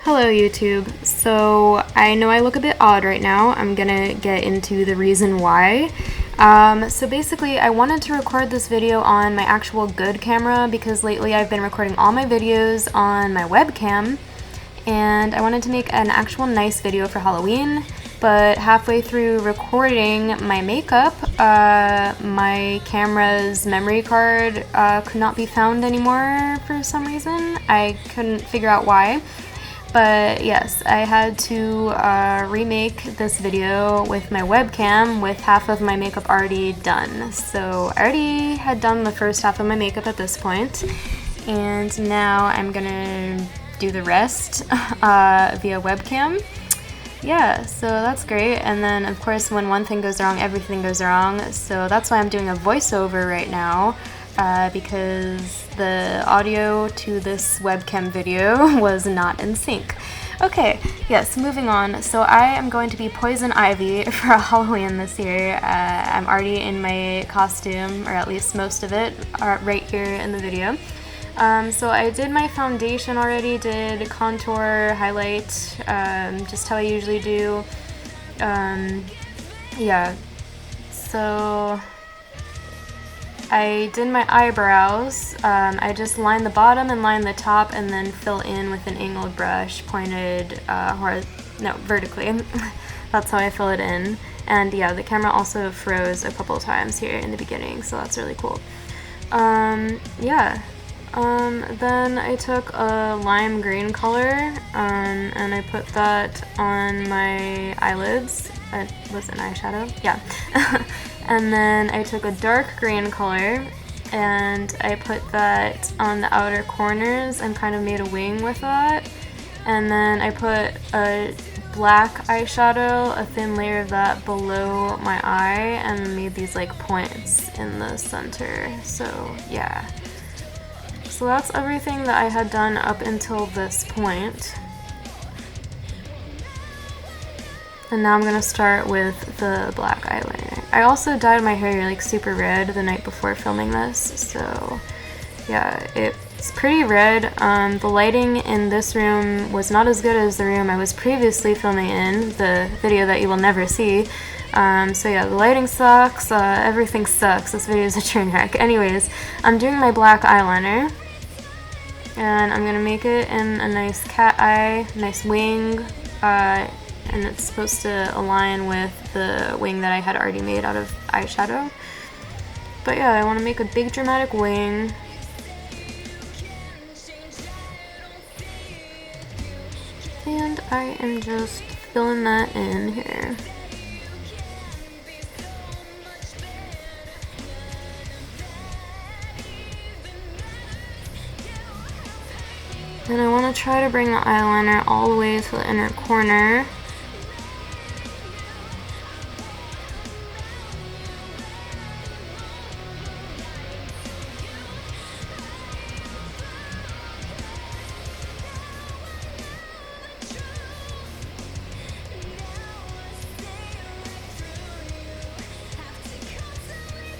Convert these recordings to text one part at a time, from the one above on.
Hello YouTube. So I know I look a bit odd right now. I'm gonna get into the reason why. So basically I wanted to record this video on my actual good camera because lately I've been recording all my videos on my webcam and I wanted to make an actual nice video for Halloween, but halfway through recording my makeup, my camera's memory card could not be found anymore for some reason. I couldn't figure out why. But yes, I had to remake this video with my webcam with half of my makeup already done. So I already had done the first half of my makeup at this point, and now I'm gonna do the rest via webcam. Yeah, so that's great. And then of course when one thing goes wrong, everything goes wrong. So that's why I'm doing a voiceover right now. Because the audio to this webcam video was not in sync. Okay, yes, moving on. So I am going to be Poison Ivy for Halloween this year. I'm already in my costume, or at least most of it, right here in the video. So I did my foundation already, did contour, highlight, just how I usually do. Yeah, so I did my eyebrows. I just line the bottom and line the top and then fill in with an angled brush pointed vertically. That's how I fill it in. And yeah, the camera also froze a couple times here in the beginning, so that's really cool. Then I took a lime green color and I put that on my eyelids. Was it an eyeshadow? Yeah. And then I took a dark green color and I put that on the outer corners and kind of made a wing with that. And then I put a black eyeshadow, a thin layer of that below my eye, and made these like points in the center. So yeah. So that's everything that I had done up until this point. And now I'm gonna start with the black eyeliner. I also dyed my hair like super red the night before filming this, so yeah, it's pretty red. The lighting in this room was not as good as the room I was previously filming in, the video that you will never see. So yeah, the lighting sucks, everything sucks. This video is a train wreck. Anyways, I'm doing my black eyeliner, and I'm gonna make it in a nice cat eye, nice wing, and it's supposed to align with the wing that I had already made out of eyeshadow. But yeah, I want to make a big dramatic wing. And I am just filling that in here. And I want to try to bring the eyeliner all the way to the inner corner.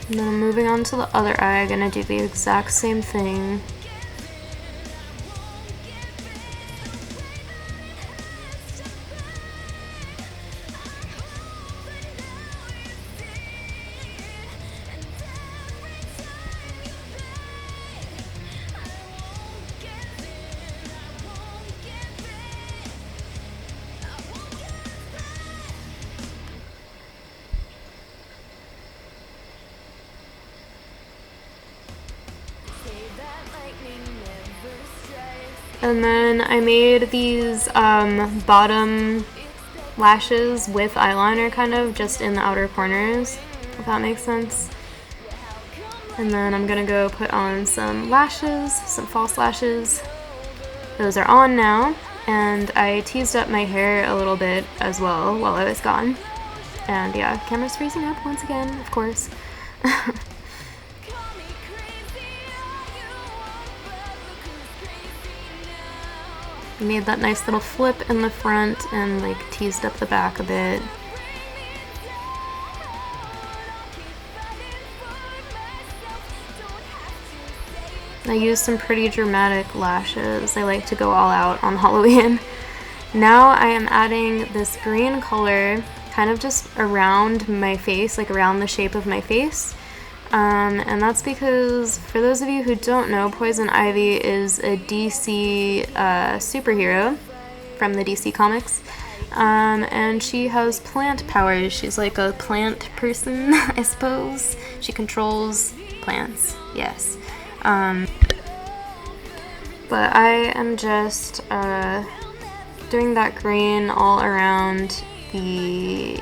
And then I'm moving on to the other eye. I'm gonna do the exact same thing. And then I made these bottom lashes with eyeliner kind of just in the outer corners, if that makes sense. And then I'm gonna go put on some lashes, some false lashes. Those are on now, and I teased up my hair a little bit as well while I was gone. And yeah, camera's freezing up once again, of course. Made that nice little flip in the front and like teased up the back a bit. I used some pretty dramatic lashes. I like to go all out on Halloween. Now I am adding this green color kind of just around my face, like around the shape of my face. And that's because, for those of you who don't know, Poison Ivy is a DC superhero from the DC comics. And she has plant powers. She's like a plant person, I suppose. She controls plants, yes. But I am just doing that green all around the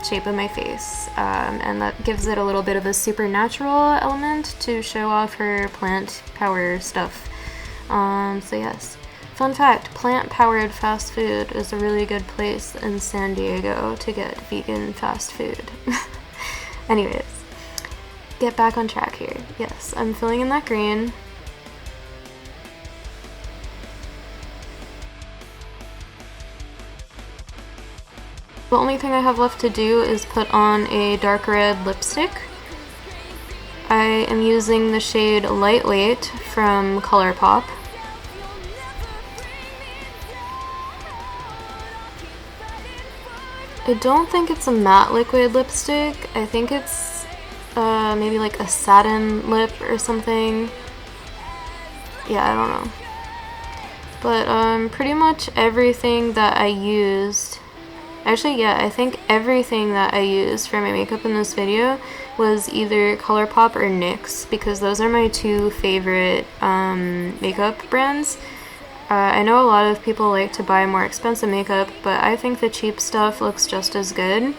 shape of my face, and that gives it a little bit of a supernatural element to show off her plant power stuff. So yes. Fun fact, plant-powered fast food is a really good place in San Diego to get vegan fast food. Anyways, get back on track here. Yes, I'm filling in that green. The only thing I have left to do is put on a dark red lipstick. I am using the shade Lightweight from ColourPop. I don't think it's a matte liquid lipstick. I think it's maybe like a satin lip or something. Yeah, I don't know. But pretty much everything that I used, actually yeah, I think everything that I used for my makeup in this video was either ColourPop or NYX, because those are my two favorite makeup brands. I know a lot of people like to buy more expensive makeup, but I think the cheap stuff looks just as good.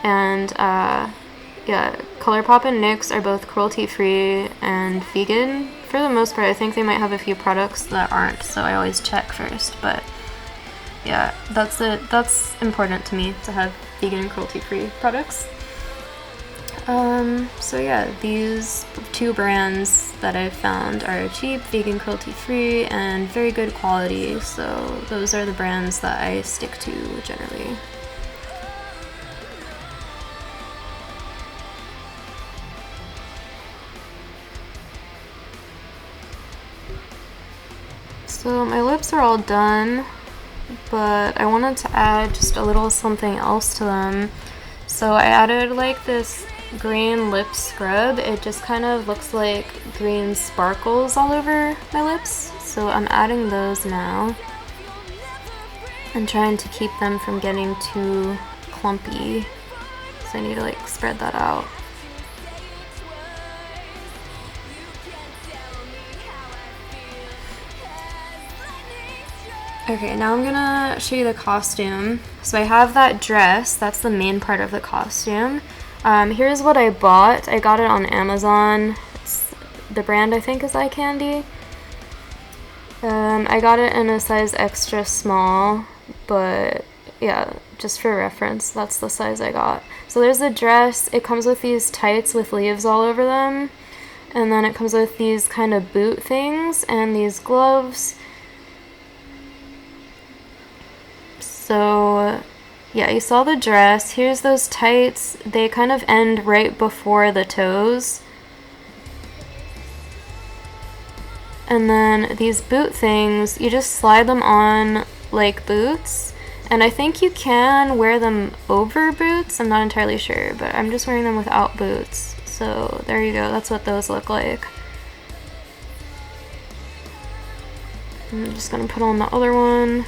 And yeah, ColourPop and NYX are both cruelty-free and vegan. For the most part, I think they might have a few products that aren't, so I always check first. But yeah, that's important to me, to have vegan and cruelty-free products. So yeah, these two brands that I've found are cheap, vegan, cruelty-free, and very good quality, so those are the brands that I stick to generally. So my lips are all done, but I wanted to add just a little something else to them. So I added like this green lip scrub. It just kind of looks like green sparkles all over my lips, so I'm adding those now and trying to keep them from getting too clumpy, so I need to like spread that out. Okay, now I'm gonna show you the costume. So I have that dress, that's the main part of the costume. Here's what I bought. I got it on Amazon. The brand I think is Eye Candy. I got it in a size extra small, but yeah, just for reference, that's the size I got. So there's the dress. It comes with these tights with leaves all over them, and then it comes with these kind of boot things and these gloves. So yeah, you saw the dress. Here's those tights. They kind of end right before the toes. And then these boot things, you just slide them on like boots. And I think you can wear them over boots. I'm not entirely sure, but I'm just wearing them without boots. So there you go. That's what those look like. I'm just gonna put on the other one.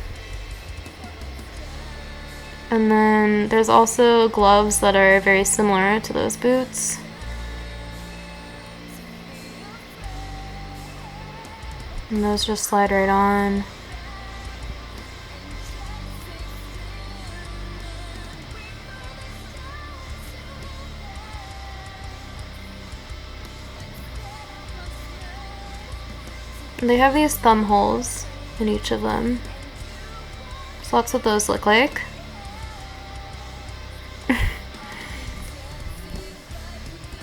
And then there's also gloves that are very similar to those boots. And those just slide right on. And they have these thumb holes in each of them. So that's what those look like.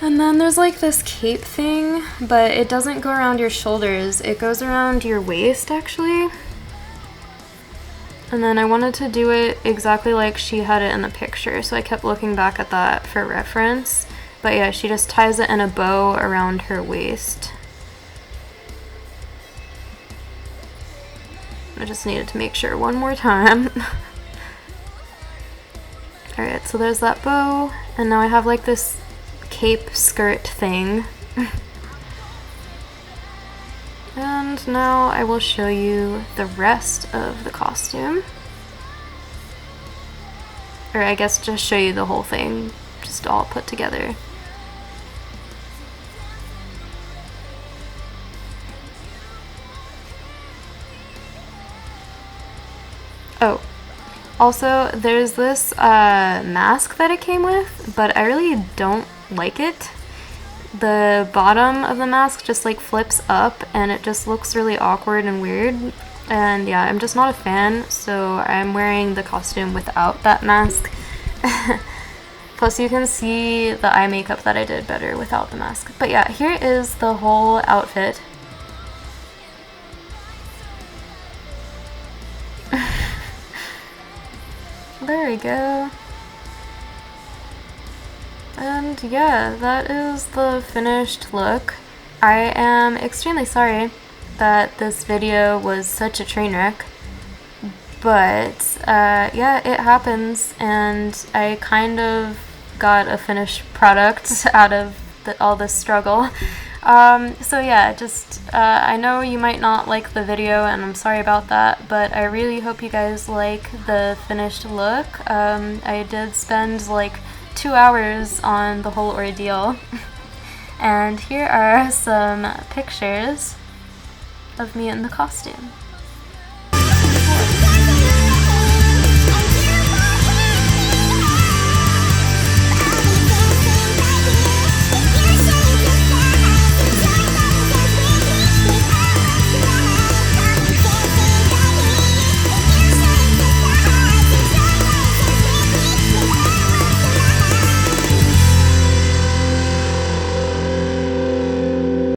And then there's like this cape thing, but it doesn't go around your shoulders. It goes around your waist, actually. And then I wanted to do it exactly like she had it in the picture, so I kept looking back at that for reference. But yeah, she just ties it in a bow around her waist. I just needed to make sure one more time. Alright, so there's that bow, and now I have like this cape skirt thing. And now I will show you the rest of the costume. Or I guess just show you the whole thing, just all put together. Oh, also there's this mask that it came with, but I really don't like it. The bottom of the mask just like flips up and it just looks really awkward and weird. And yeah, I'm just not a fan, so I'm wearing the costume without that mask. Plus you can see the eye makeup that I did better without the mask. But yeah, here is the whole outfit. There we go. And yeah, that is the finished look. I am extremely sorry that this video was such a train wreck, but yeah, it happens, and I kind of got a finished product out of all this struggle. So yeah, just I know you might not like the video, and I'm sorry about that, but I really hope you guys like the finished look. I did spend like 2 hours on the whole ordeal. And here are some pictures of me in the costume.